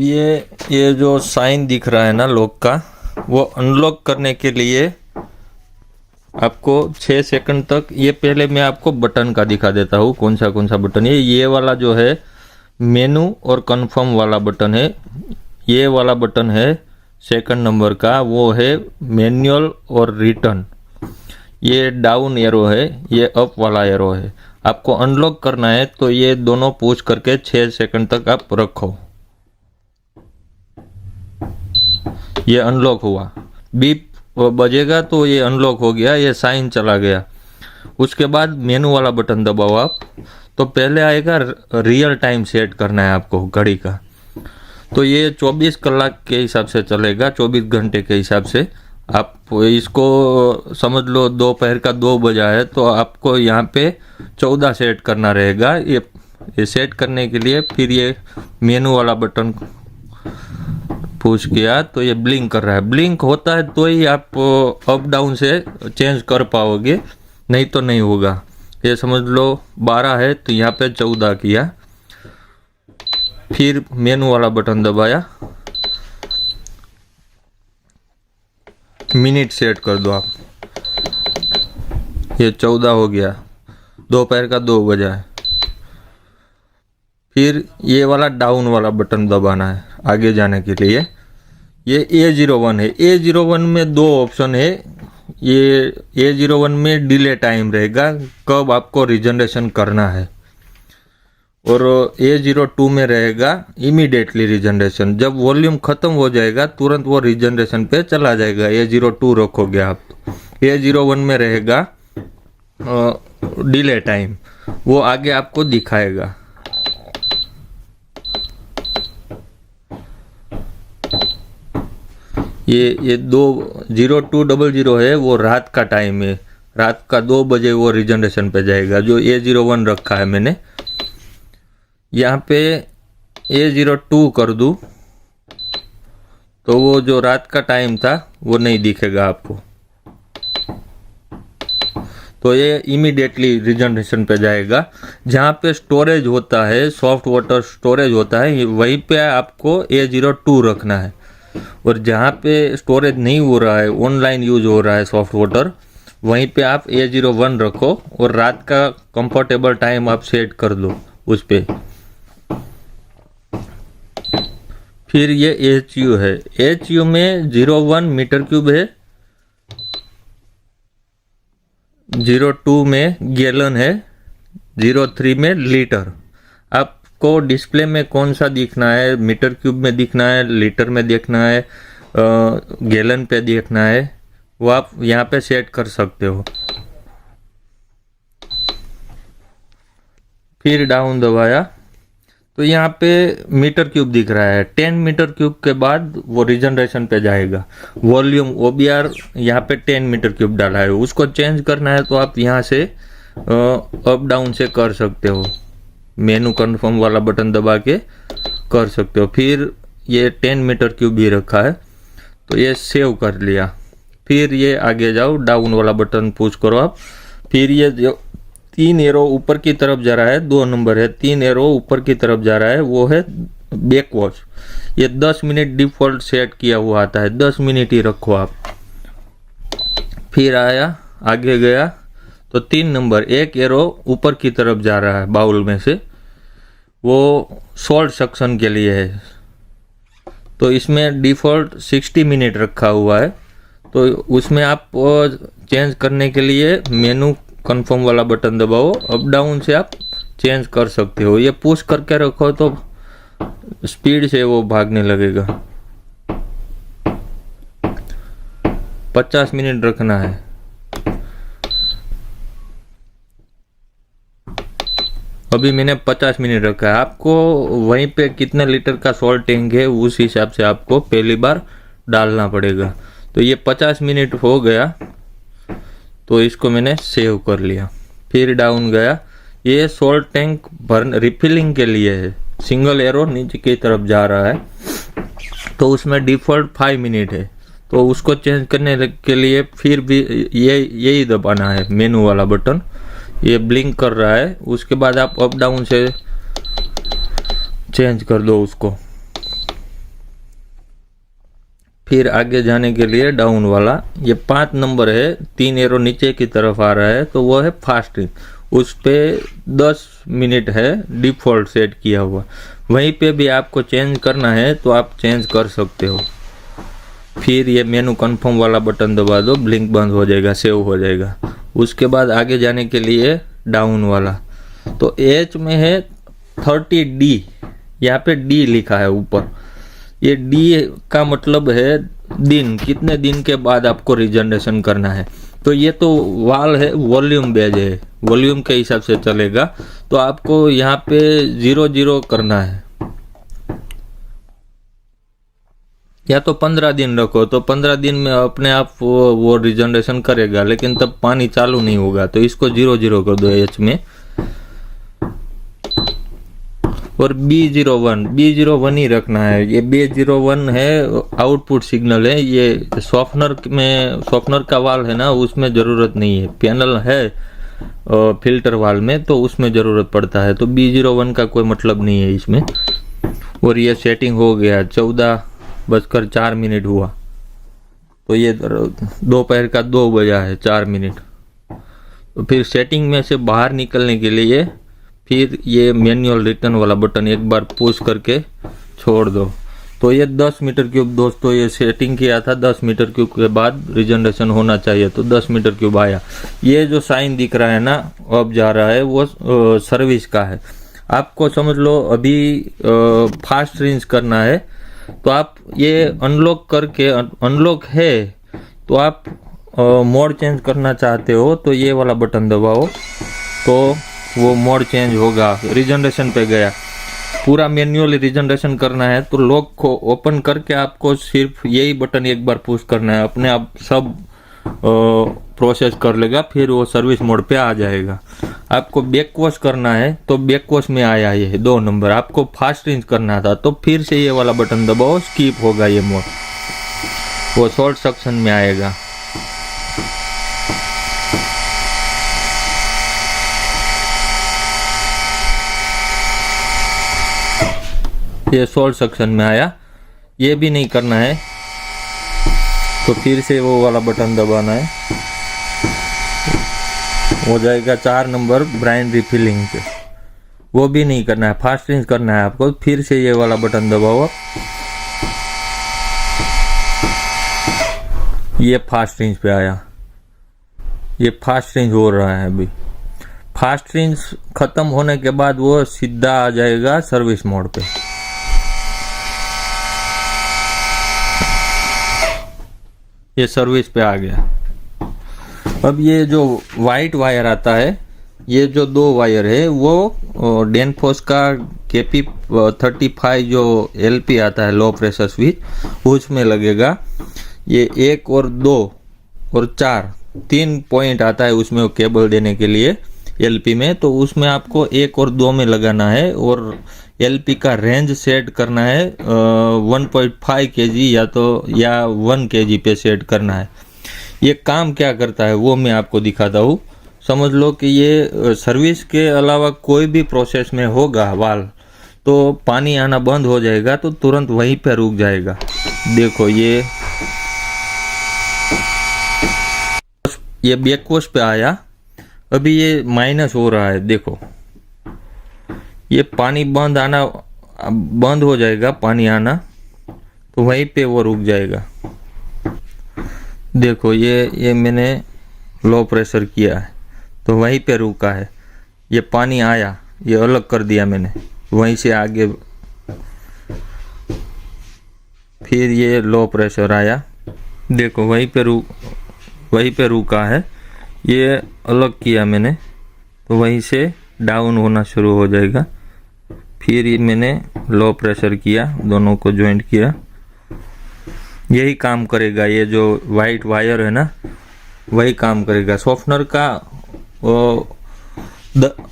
अब ये जो साइन दिख रहा है ना लॉक का, वो अनलॉक करने के लिए आपको 6 सेकंड तक, ये पहले मैं आपको बटन का दिखा देता हूँ कौन सा बटन है। ये वाला जो है मेनू और कंफर्म वाला बटन है। ये वाला बटन है सेकंड नंबर का, वो है मैनुअल और रिटर्न। ये डाउन एरो है, ये अप वाला एरो है। आपको अनलॉक करना है तो ये दोनों पुश करके 6 सेकंड तक आप रखो। ये अनलॉक हुआ, बीप बजेगा तो ये अनलॉक हो गया, ये साइन चला गया। उसके बाद मेनू वाला बटन दबाओ आप, तो पहले आएगा रियल टाइम सेट करना है आपको घड़ी का। तो ये 24 कलाक के हिसाब से चलेगा, 24 घंटे के हिसाब से। आप इसको समझ लो दोपहर का 2 बजा है तो आपको यहाँ पे 14 सेट करना रहेगा। ये सेट करने के लिए फिर ये मेनू वाला बटन पुश किया तो ये ब्लिंक कर रहा है। ब्लिंक होता है तो ही आप अप डाउन से चेंज कर पाओगे, नहीं तो नहीं होगा। ये समझ लो 12 है तो यहाँ पे 14 किया, फिर मेनू वाला बटन दबाया, मिनट सेट कर दो आप। ये 14 हो गया, दोपहर का 2 बजा है। फिर ये वाला डाउन वाला बटन दबाना है आगे जाने के लिए। ये A01 है। A01 में 2 ऑप्शन है। ये A01 में डिले टाइम रहेगा, कब आपको रिजनरेशन करना है, और A02 में रहेगा इमीडिएटली रिजनरेशन। जब वॉल्यूम खत्म हो जाएगा तुरंत वो रिजनरेशन पे चला जाएगा। A02 रखोगे आप। A01 में रहेगा डिले टाइम, वो आगे आपको दिखाएगा। ये 0200 है, वो रात का टाइम है। रात का 2 बजे वो रिजनरेशन पे जाएगा, जो A01 रखा है मैंने। यहाँ पे A02 कर दूँ तो वो जो रात का टाइम था वो नहीं दिखेगा आपको, तो ये इमीडिएटली रिजनरेशन पे जाएगा। जहाँ पे स्टोरेज होता है, सॉफ्ट वाटर स्टोरेज होता है, वहीं पे आपको A02 रखना है। और जहाँ पे स्टोरेज नहीं हो रहा है, ऑनलाइन यूज हो रहा है सॉफ्ट वाटर, वहीं पे आप A01 रखो और रात का कंफर्टेबल टाइम आप सेट कर दो उस पे। फिर ये HU है। HU में 01 मीटर क्यूब है, 02 में गैलन है, 03 में लीटर। आपको डिस्प्ले में कौन सा दिखना है, मीटर क्यूब में दिखना है, लीटर में देखना है, गैलन पे देखना है, वो आप यहाँ पे सेट कर सकते हो। फिर डाउन दबाया तो यहाँ पे मीटर क्यूब दिख रहा है। 10 मीटर क्यूब के बाद वो रिजनरेशन पे जाएगा। वॉल्यूम OBR यहाँ पे 10 मीटर क्यूब डाला है, उसको चेंज करना है तो आप यहाँ से अप डाउन से कर सकते हो। मेनू कन्फर्म वाला बटन दबा के कर सकते हो। फिर ये 10 मीटर क्यूब भी रखा है तो ये सेव कर लिया। फिर ये आगे जाओ, डाउन वाला बटन पुश करो आप। फिर ये जो 3 एरो ऊपर की तरफ जा रहा है, 2 नंबर है, 3 एरो ऊपर की तरफ जा रहा है, वो है बैक वॉच। ये 10 मिनट डिफॉल्ट सेट किया हुआ आता है, 10 मिनट ही रखो आप। फिर आया, आगे गया तो 3 नंबर, 1 एरो ऊपर की तरफ जा रहा है बाउल में से, वो सॉल्ट सक्शन के लिए है। तो इसमें डिफॉल्ट 60 मिनट रखा हुआ है, तो उसमें आप चेंज करने के लिए मेनू कन्फर्म वाला बटन दबाओ, अप डाउन से आप चेंज कर सकते हो। ये पुश करके रखो तो स्पीड से वो भागने लगेगा। 50 मिनट रखना है। अभी मैंने 50 मिनट रखा है। आपको वहीं पे कितने लीटर का सॉल्ट टैंक है उस हिसाब से आपको पहली बार डालना पड़ेगा। तो ये 50 मिनट हो गया तो इसको मैंने सेव कर लिया। फिर डाउन गया, ये सॉल्ट टैंक भर रिफिलिंग के लिए है। सिंगल एरो नीचे की तरफ जा रहा है तो उसमें डिफॉल्ट 5 मिनट है, तो उसको चेंज करने के लिए फिर भी यही दबाना है मेनू वाला बटन। ये ब्लिंक कर रहा है, उसके बाद आप अप डाउन से चेंज कर दो उसको। फिर आगे जाने के लिए डाउन वाला, ये 5 नंबर है, 3 एरो नीचे की तरफ आ रहा है, तो वो है फास्ट रिंज। उस पे 10 मिनट है डिफ़ॉल्ट सेट किया हुआ। वहीं पे भी आपको चेंज करना है तो आप चेंज कर सकते हो। फिर ये मेनू कन्फर्म वाला बटन दबा दो, ब्लिंक बंद हो जाएगा, सेव हो जाएगा। उसके बाद आगे जाने के लिए डाउन वाला, तो एच में है 30D, यहाँ पे डी लिखा है ऊपर। ये डी का मतलब है दिन, कितने दिन के बाद आपको रिजनरेशन करना है। तो ये तो वाल है, वॉल्यूम बेज है, वॉल्यूम के हिसाब से चलेगा। तो आपको यहाँ पे 0 करना है, या तो 15 दिन रखो, तो 15 दिन में अपने आप वो रिजनरेशन करेगा, लेकिन तब पानी चालू नहीं होगा। तो इसको 0 कर दो एच में। और B01 ही रखना है। ये B01 है, आउटपुट सिग्नल है। ये सॉफ्टनर का वाल है ना, उसमें ज़रूरत नहीं है। पैनल है फिल्टर वाल में, तो उसमें ज़रूरत पड़ता है। तो B01 का कोई मतलब नहीं है इसमें। और ये सेटिंग हो गया, 14:04 हुआ। तो ये दोपहर का 2 बजा है, 4 मिनट। तो फिर सेटिंग में से बाहर निकलने के लिए फिर ये मैनुअल रिटर्न वाला बटन एक बार पुश करके छोड़ दो। तो ये 10 मीटर क्यूब दोस्तों, ये सेटिंग किया था 10 मीटर क्यूब के बाद रिजनरेशन होना चाहिए, तो 10 मीटर क्यूब आया। ये जो साइन दिख रहा है ना, अब जा रहा है, वो सर्विस का है। आपको समझ लो अभी फास्ट रेंज करना है, तो आप ये अनलॉक करके, अनलॉक है तो आप मोड चेंज करना चाहते हो तो ये वाला बटन दबाओ, तो वो मोड चेंज होगा। रिजनरेशन पे गया, पूरा मैन्युअली रिजनरेशन करना है तो लॉक को ओपन करके आपको सिर्फ यही बटन एक बार पुश करना है, अपने आप सब प्रोसेस कर लेगा, फिर वो सर्विस मोड पे आ जाएगा। आपको बैक वॉश करना है तो बैक वॉश में आया ये 2 नंबर। आपको फास्ट रेंज करना था तो फिर से ये वाला बटन दबाओ, स्किप होगा ये मोड, वो शॉर्ट सेक्शन में आएगा। ये शॉर्ट सेक्शन में आया। ये भी नहीं करना है तो फिर से वो वाला बटन दबाना है, हो जाएगा 4 नंबर ब्राइन रिफिलिंग पे। वो भी नहीं करना है, फास्ट रेंज करना है आपको। फिर से ये वाला बटन दबाओ, ये फास्ट रेंज पे आया। ये फास्ट रेंज हो रहा है अभी। फास्ट रेंज खत्म होने के बाद वो सीधा आ जाएगा सर्विस मोड पे। ये सर्विस पे आ गया। अब ये जो वाइट वायर आता है, ये जो 2 वायर है वो डेनफोस का KP35 जो LP आता है, लो प्रेशर स्विच, उसमें लगेगा। ये 1 और 2 और 4 3 पॉइंट आता है उसमें, वो केबल देने के लिए LP में। तो उसमें आपको 1 और 2 में लगाना है, और LP का रेंज सेट करना है 1.5 kg या 1 kg पे सेट करना है। ये काम क्या करता है वो मैं आपको दिखाता हूँ। समझ लो कि ये सर्विस के अलावा कोई भी प्रोसेस में होगा वाल, तो पानी आना बंद हो जाएगा, तो तुरंत वहीं पे रुक जाएगा। देखो ये बैकवॉश पे आया, अभी ये माइनस हो रहा है। देखो ये पानी बंद हो जाएगा, पानी आना, तो वहीं पे वो रुक जाएगा। देखो ये मैंने लो प्रेशर किया है तो वहीं पे रुका है। ये पानी आया, ये अलग कर दिया मैंने, वहीं से आगे फिर ये लो प्रेशर आया। देखो वहीं पे रुका है, ये अलग किया मैंने, तो वहीं से डाउन होना शुरू हो जाएगा। फिर ये मैंने लो प्रेशर किया, दोनों को ज्वाइंट किया। यही काम करेगा, ये जो वाइट वायर है ना, वही काम करेगा। सॉफ्टनर का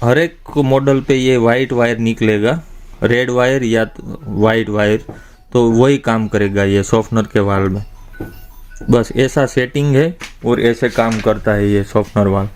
हर एक मॉडल पे ये वाइट वायर निकलेगा, रेड वायर या वाइट वायर, तो वही काम करेगा ये सॉफ्टनर के वाल में। बस ऐसा सेटिंग है और ऐसे काम करता है ये सॉफ्टनर वाल।